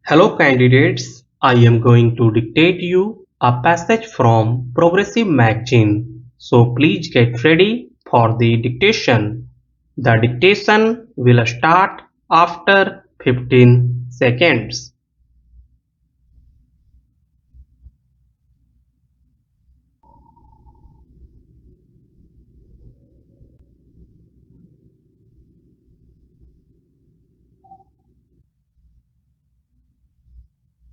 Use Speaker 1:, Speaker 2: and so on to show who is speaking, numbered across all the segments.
Speaker 1: Hello candidates, I am going to dictate you a passage from Progressive magazine. So please get ready for the dictation. The dictation will start after 15 seconds.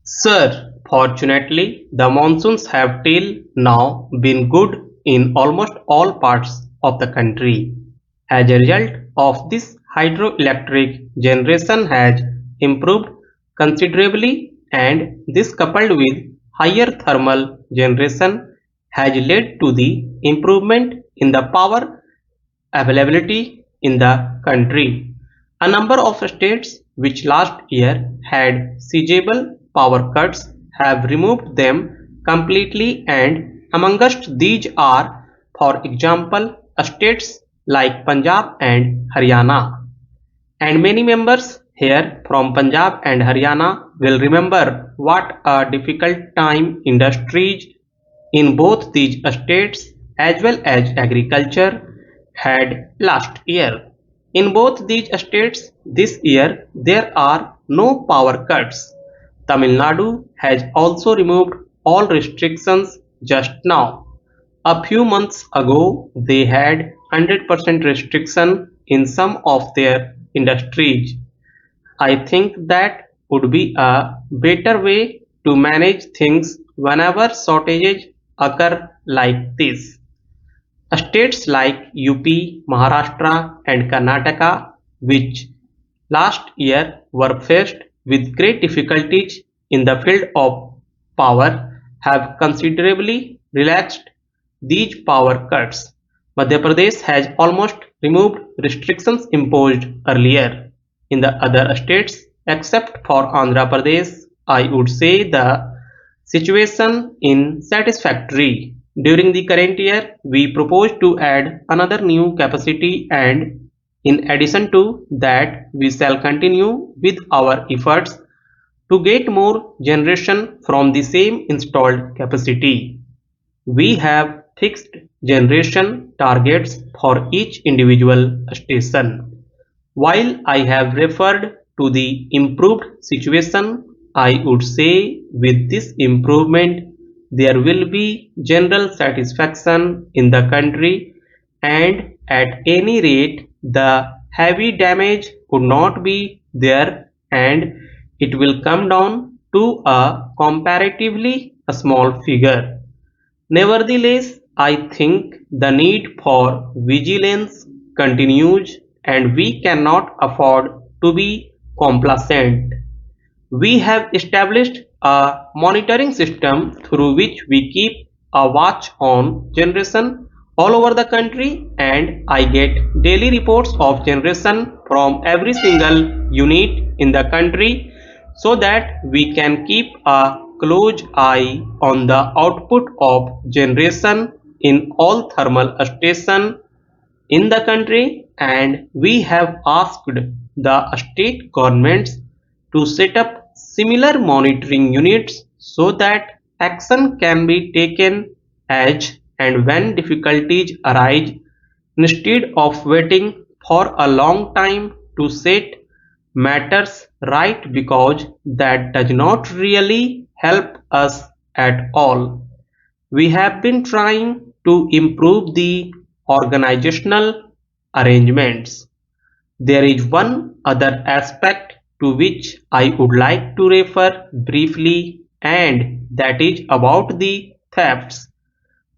Speaker 1: Sir, fortunately, the monsoons have till now been good in almost all parts of the country. As a result of this, hydroelectric generation has improved considerably, and this coupled with higher thermal generation has led to the improvement in the power availability in the country. A number of states which last year had sizable power cuts have removed them completely, and amongst these are, for example, states like Punjab and Haryana. And many members here from Punjab and Haryana will remember what a difficult time industries in both these states as well as agriculture had last year. In both these states this year there are no power cuts. Tamil Nadu has also removed all restrictions just now. A few months ago they had 100% restriction in some of their industries. I think that would be a better way to manage things whenever shortages occur like this. States like UP, Maharashtra and Karnataka, which last year were faced with great difficulties in the field of power, have considerably relaxed these power cuts. Madhya Pradesh has almost removed restrictions imposed earlier. In the other states, except for Andhra Pradesh, I would say the situation is satisfactory. During the current year, we propose to add another new capacity, and in addition to that, we shall continue with our efforts to get more generation from the same installed capacity. We have fixed generation targets for each individual station. While I have referred to the improved situation, I would say with this improvement there will be general satisfaction in the country, and at any rate the heavy damage would not be there, and it will come down to a comparatively small figure. Nevertheless, I think the need for vigilance continues, and we cannot afford to be complacent. We have established a monitoring system through which we keep a watch on generation all over the country, and I get daily reports of generation from every single unit in the country so that we can keep a close eye on the output of generation in all thermal stations in the country, and we have asked the state governments to set up similar monitoring units so that action can be taken as and when difficulties arise, instead of waiting for a long time to set matters right, because that does not really help us at all. We have been trying to improve the organizational arrangements. There is one other aspect to which I would like to refer briefly, and that is about the thefts.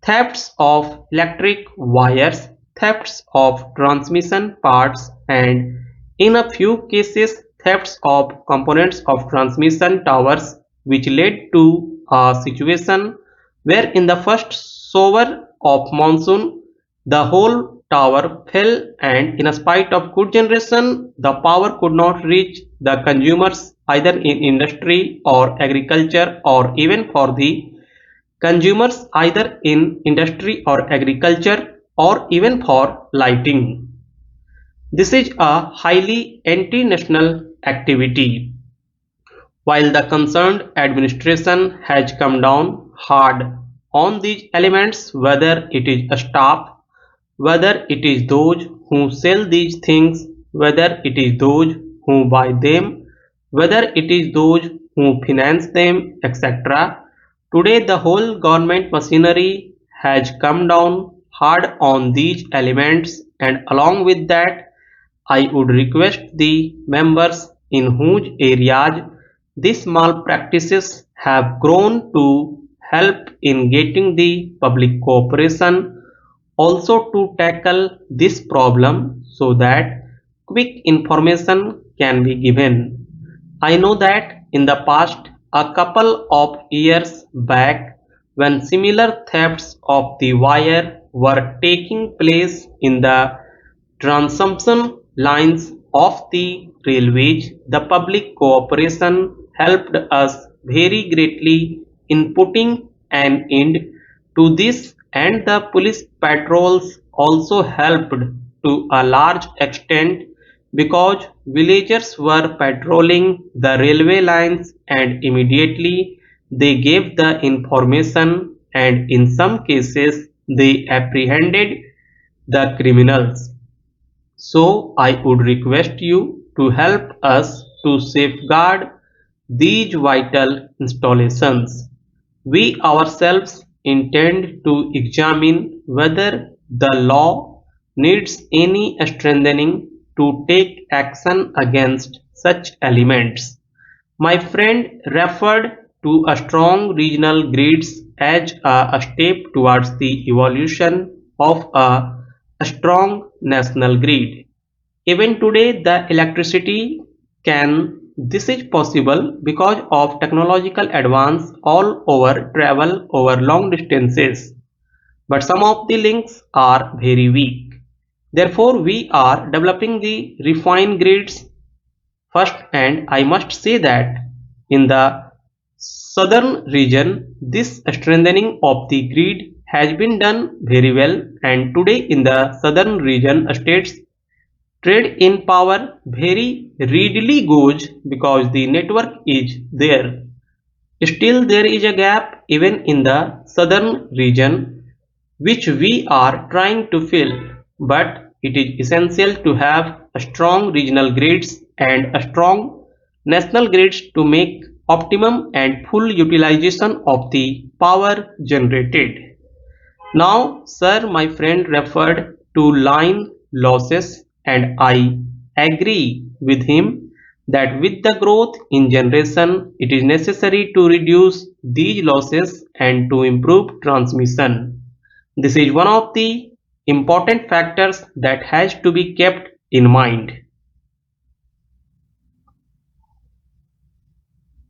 Speaker 1: Thefts of electric wires, thefts of transmission parts, and in a few cases thefts of components of transmission towers, which led to a situation where in the first shower of monsoon the whole tower fell, and in spite of good generation the power could not reach the consumers either in industry or agriculture, or even for the consumers either in industry or agriculture, or even for lighting. This is a highly anti-national activity. While the concerned administration has come down hard on these elements, whether it is a staff, whether it is those who sell these things, whether it is those who buy them, whether it is those who finance them, etc. Today the whole government machinery has come down hard on these elements, and along with that I would request the members in whose areas these malpractices have grown to help in getting the public cooperation also to tackle this problem so that quick information can be given. I know that in the past, a couple of years back, when similar thefts of the wire were taking place in the transmission lines of the railways, the public cooperation helped us very greatly in putting an end to this, and the police patrols also helped to a large extent because villagers were patrolling the railway lines and immediately they gave the information, and in some cases they apprehended the criminals. So I would request you to help us to safeguard these vital installations. We ourselves intend to examine whether the law needs any strengthening to take action against such elements. My friend referred to a strong regional grids as a step towards the evolution of a strong national grid. Even today, the electricity can this is possible because of technological advance all over travel over long distances, but some of the links are very weak. Therefore, we are developing the refined grids first, and I must say that in the southern region, this strengthening of the grid has been done very well, and today in the southern region, states trade in power very readily goes because the network is there. Still, there is a gap even in the southern region which we are trying to fill, but it is essential to have a strong regional grids and a strong national grids to make optimum and full utilization of the power generated. Now, sir, my friend referred to line losses, and I agree with him that with the growth in generation, it is necessary to reduce these losses and to improve transmission. This is one of the important factors that has to be kept in mind.